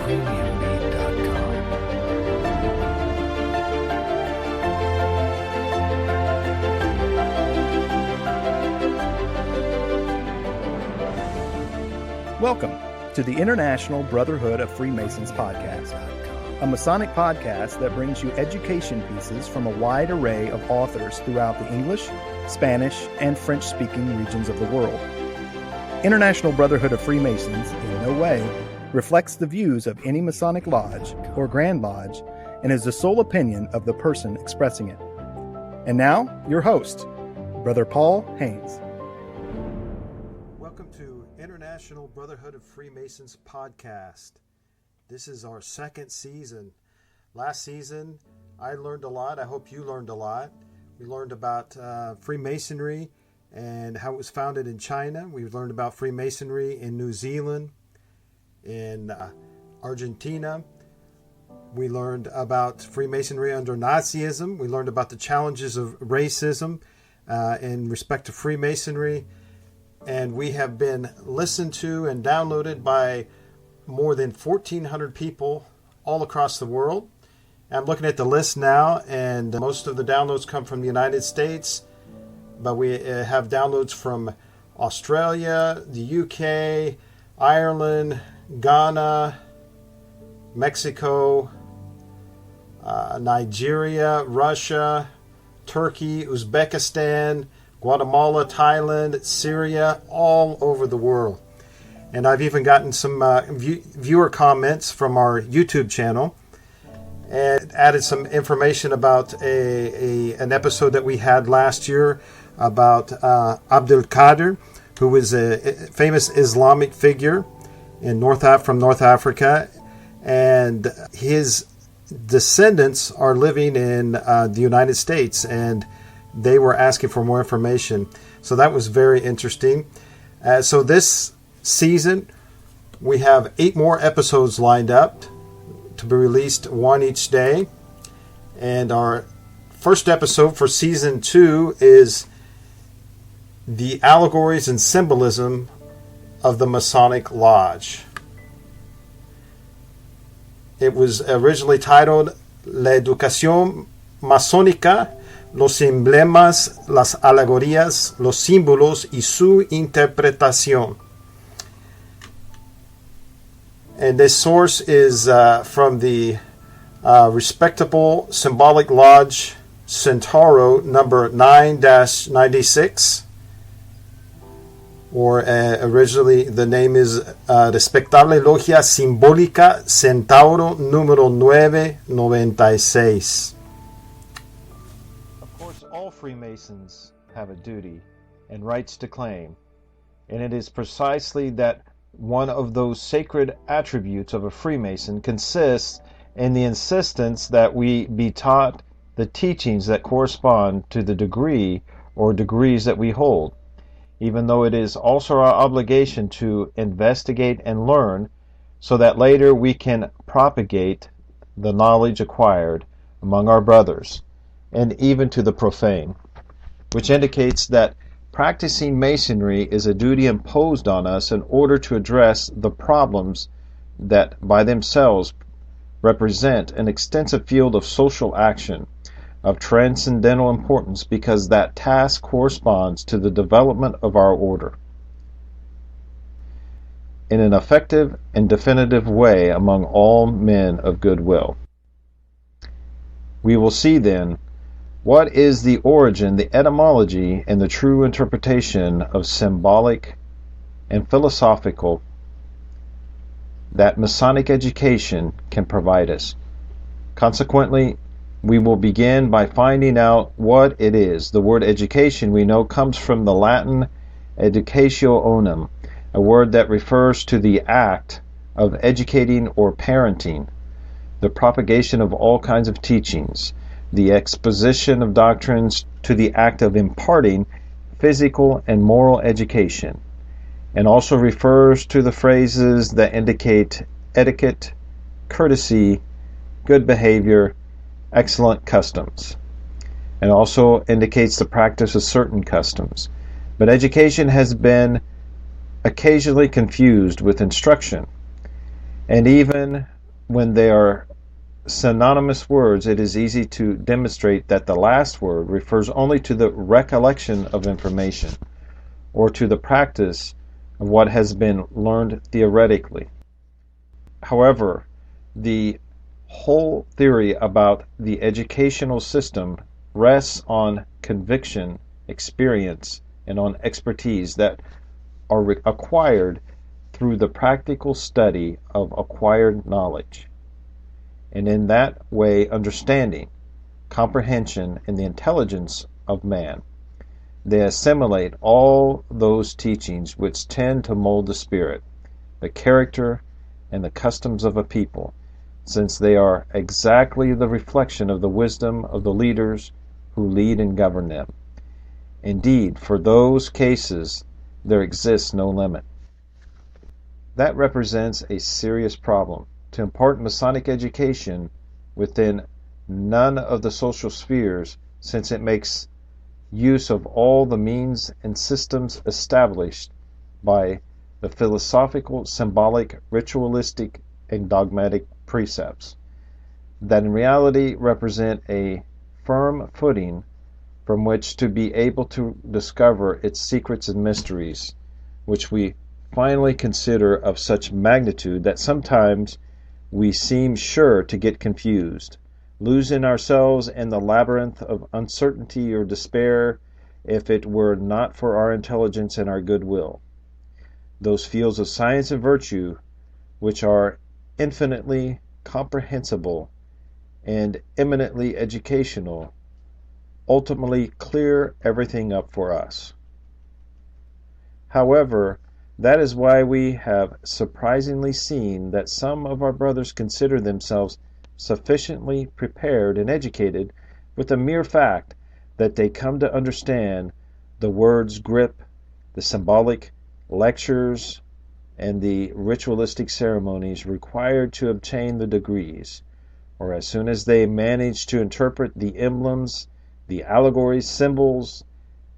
Welcome to the International Brotherhood of Freemasons podcast, a Masonic podcast that brings you education pieces from a wide array of authors throughout the English, Spanish, and French-speaking regions of the world. International Brotherhood of Freemasons in no way reflects the views of any Masonic lodge or Grand Lodge and is the sole opinion of the person expressing it. And now, your host, Brother Paul Haynes. Welcome to International Brotherhood of Freemasons podcast. This is our second season. Last season, I learned a lot. I hope you learned a lot. We learned about Freemasonry and how it was founded in China. We've learned about Freemasonry in New Zealand, in Argentina. We learned about Freemasonry under Nazism. We learned about the challenges of racism in respect to Freemasonry. And we have been listened to and downloaded by more than 1,400 people all across the world. I'm looking at the list now, and most of the downloads come from the United States, but we have downloads from Australia, the UK, Ireland, Ghana, Mexico, Nigeria, Russia, Turkey, Uzbekistan, Guatemala, Thailand, Syria, all over the world. And I've even gotten some viewer comments from our YouTube channel and added some information about an episode that we had last year about Abdul Qadir, who was a famous Islamic figure in from North Africa, and his descendants are living in the United States, and they were asking for more information. So that was very interesting. So this season, we have 8 more episodes lined up to be released, one each day. And our first episode for season 2 is the Allegories and Symbolism of the Masonic Lodge. It was originally titled La Educación Masónica, los emblemas, las alegorías, los símbolos y su interpretación. And this source is from the respectable symbolic lodge Centauro number 9-96, or originally the name is Respetable Logia Simbólica Centauro número 996. Of course, all Freemasons have a duty and rights to claim, and it is precisely that one of those sacred attributes of a Freemason consists in the insistence that we be taught the teachings that correspond to the degree or degrees that we hold, even though it is also our obligation to investigate and learn so that later we can propagate the knowledge acquired among our brothers, and even to the profane, which indicates that practicing Masonry is a duty imposed on us in order to address the problems that by themselves represent an extensive field of social action of transcendental importance, because that task corresponds to the development of our order in an effective and definitive way among all men of goodwill. We will see then what is the origin, the etymology, and the true interpretation of symbolic and philosophical that Masonic education can provide us. Consequently, we will begin by finding out what it is. The word education, we know, comes from the Latin educatio onum, a word that refers to the act of educating or parenting, the propagation of all kinds of teachings, the exposition of doctrines, to the act of imparting physical and moral education, and also refers to the phrases that indicate etiquette, courtesy, good behavior, excellent customs, and also indicates the practice of certain customs. But education has been occasionally confused with instruction, and even when they are synonymous words, it is easy to demonstrate that the last word refers only to the recollection of information or to the practice of what has been learned theoretically. However, the whole theory about the educational system rests on conviction, experience, and on expertise that are acquired through the practical study of acquired knowledge. And in that way, understanding, comprehension, and the intelligence of man. They assimilate all those teachings which tend to mold the spirit, the character, and the customs of a people, since they are exactly the reflection of the wisdom of the leaders who lead and govern them. Indeed, for those cases, there exists no limit. That represents a serious problem. To impart Masonic education within none of the social spheres, since it makes use of all the means and systems established by the philosophical, symbolic, ritualistic, and dogmatic precepts, that in reality represent a firm footing from which to be able to discover its secrets and mysteries, which we finally consider of such magnitude that sometimes we seem sure to get confused, losing ourselves in the labyrinth of uncertainty or despair if it were not for our intelligence and our goodwill. Those fields of science and virtue which are infinitely comprehensible and eminently educational ultimately clear everything up for us. However, that is why we have surprisingly seen that some of our brothers consider themselves sufficiently prepared and educated with the mere fact that they come to understand the words grip, the symbolic lectures, and the ritualistic ceremonies required to obtain the degrees, or as soon as they manage to interpret the emblems, the allegories, symbols,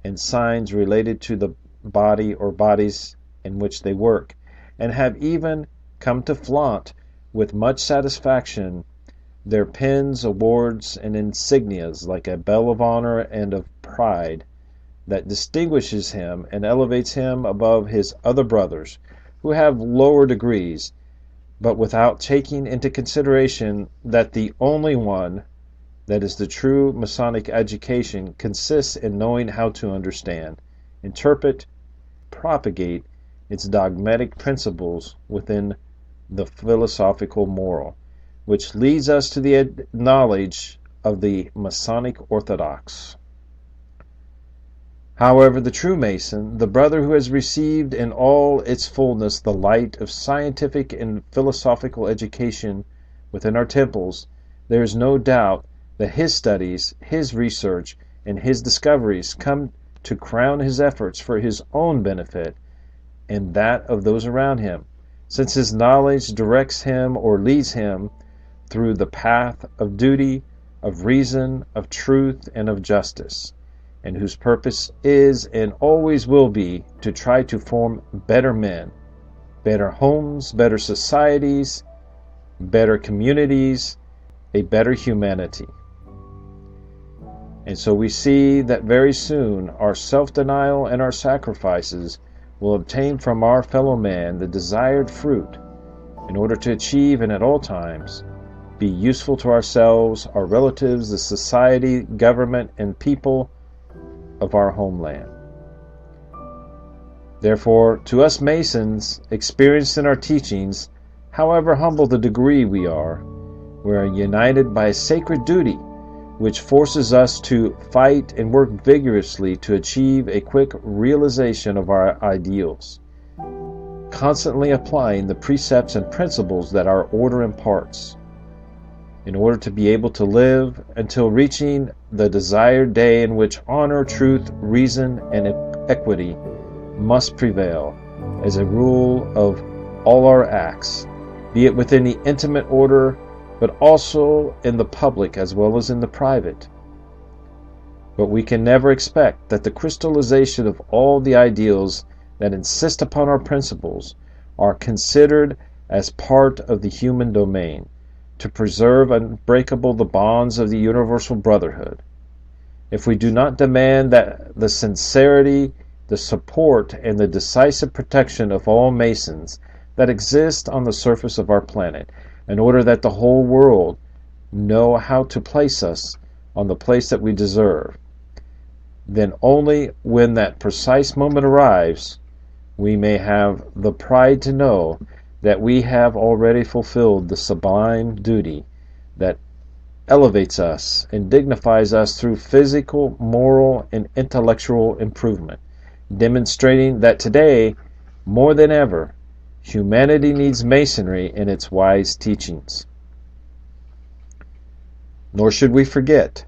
and signs related to the body or bodies in which they work, and have even come to flaunt with much satisfaction their pins, awards, and insignias like a bell of honor and of pride that distinguishes him and elevates him above his other brothers who have lower degrees, but without taking into consideration that the only one that is the true Masonic education consists in knowing how to understand, interpret, propagate its dogmatic principles within the philosophical moral, which leads us to the knowledge of the Masonic orthodox. However, the true Mason, the brother who has received in all its fullness the light of scientific and philosophical education within our temples, there is no doubt that his studies, his research, and his discoveries come to crown his efforts for his own benefit and that of those around him, since his knowledge directs him or leads him through the path of duty, of reason, of truth, and of justice, and whose purpose is and always will be to try to form better men, better homes, better societies, better communities, a better humanity. And so we see that very soon our self-denial and our sacrifices will obtain from our fellow man the desired fruit in order to achieve and at all times be useful to ourselves, our relatives, the society, government, and people of our homeland. Therefore, to us Masons, experienced in our teachings, however humble the degree we are united by a sacred duty which forces us to fight and work vigorously to achieve a quick realization of our ideals, constantly applying the precepts and principles that our order imparts, in order to be able to live until reaching the desired day in which honor, truth, reason, and equity must prevail as a rule of all our acts, be it within the intimate order, but also in the public as well as in the private. But we can never expect that the crystallization of all the ideals that insist upon our principles are considered as part of the human domain, to preserve unbreakable the bonds of the universal brotherhood. If we do not demand that the sincerity, the support, and the decisive protection of all Masons that exist on the surface of our planet, in order that the whole world know how to place us on the place that we deserve, then only when that precise moment arrives, we may have the pride to know that we have already fulfilled the sublime duty that elevates us and dignifies us through physical, moral, and intellectual improvement, demonstrating that today, more than ever, humanity needs Masonry and its wise teachings. Nor should we forget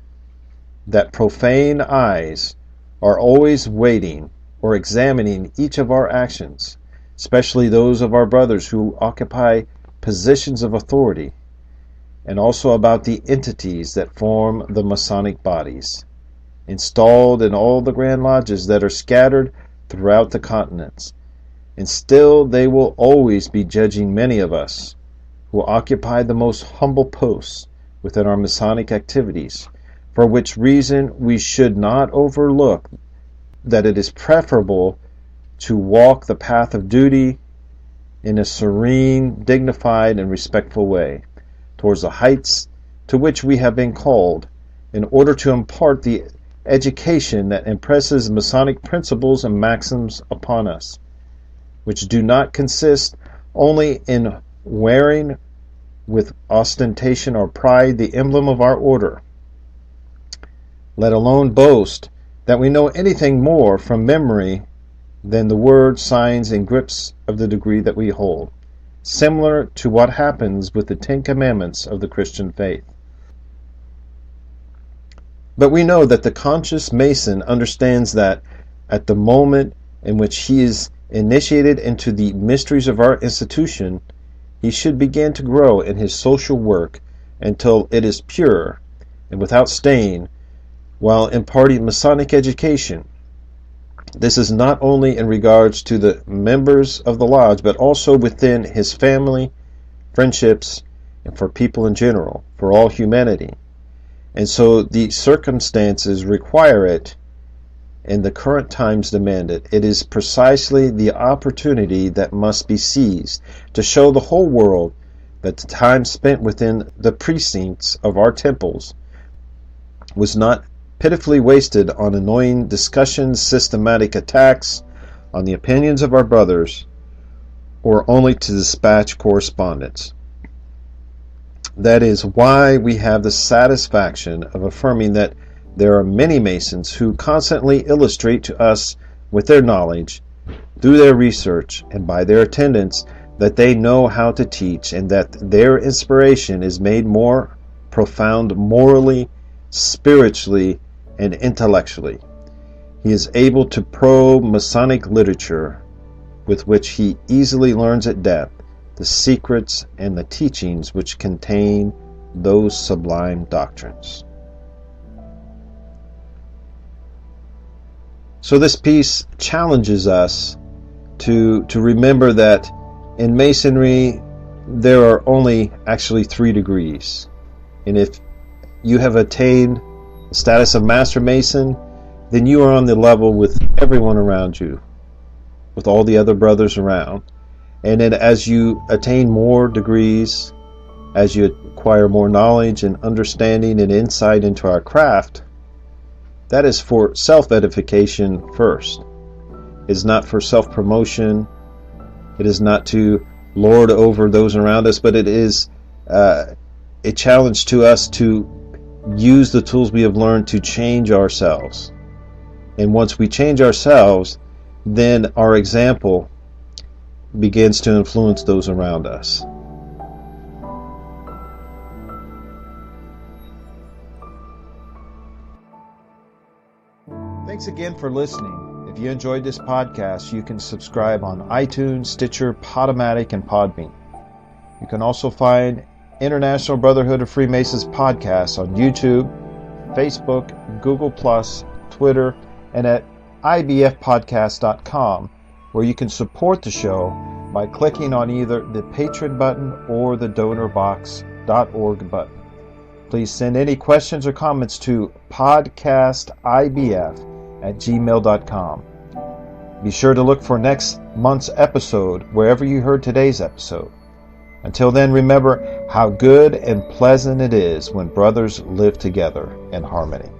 that profane eyes are always waiting or examining each of our actions, especially those of our brothers who occupy positions of authority, and also about the entities that form the Masonic bodies, installed in all the Grand Lodges that are scattered throughout the continents. And still they will always be judging many of us who occupy the most humble posts within our Masonic activities, for which reason we should not overlook that it is preferable to walk the path of duty in a serene, dignified, and respectful way towards the heights to which we have been called, in order to impart the education that impresses Masonic principles and maxims upon us, which do not consist only in wearing with ostentation or pride the emblem of our order, let alone boast that we know anything more from memory than the words, signs, and grips of the degree that we hold, similar to what happens with the 10 Commandments of the Christian faith. But we know that the conscious Mason understands that at the moment in which he is initiated into the mysteries of our institution, he should begin to grow in his social work until it is pure and without stain, while imparting Masonic education. This is not only in regards to the members of the lodge, but also within his family, friendships, and for people in general, for all humanity. And so the circumstances require it, and the current times demand it. It is precisely the opportunity that must be seized to show the whole world that the time spent within the precincts of our temples was not pitifully wasted on annoying discussions, systematic attacks on the opinions of our brothers, or only to dispatch correspondence. That is why we have the satisfaction of affirming that there are many Masons who constantly illustrate to us with their knowledge, through their research, and by their attendance, that they know how to teach, and that their inspiration is made more profound morally, spiritually, and intellectually. He is able to probe Masonic literature, with which he easily learns at depth the secrets and the teachings which contain those sublime doctrines. So this piece challenges us to remember that in Masonry there are only actually 3 degrees. And if you have attained the status of Master Mason, then you are on the level with everyone around you, with all the other brothers around. And then as you attain more degrees, as you acquire more knowledge and understanding and insight into our craft, that is for self-edification first. It is not for self-promotion. It is not to lord over those around us, but it is a challenge to us to use the tools we have learned to change ourselves. And once we change ourselves, then our example begins to influence those around us. Thanks again for listening. If you enjoyed this podcast, you can subscribe on iTunes, Stitcher, Podomatic, and Podbean. You can also find International Brotherhood of Freemasons podcasts on YouTube, Facebook, Google+, Twitter, and at ibfpodcast.com, where you can support the show by clicking on either the Patreon button or the donor box .org button. Please send any questions or comments to podcastibf@gmail.com. Be sure to look for next month's episode wherever you heard today's episode. Until then, remember how good and pleasant it is when brothers live together in harmony.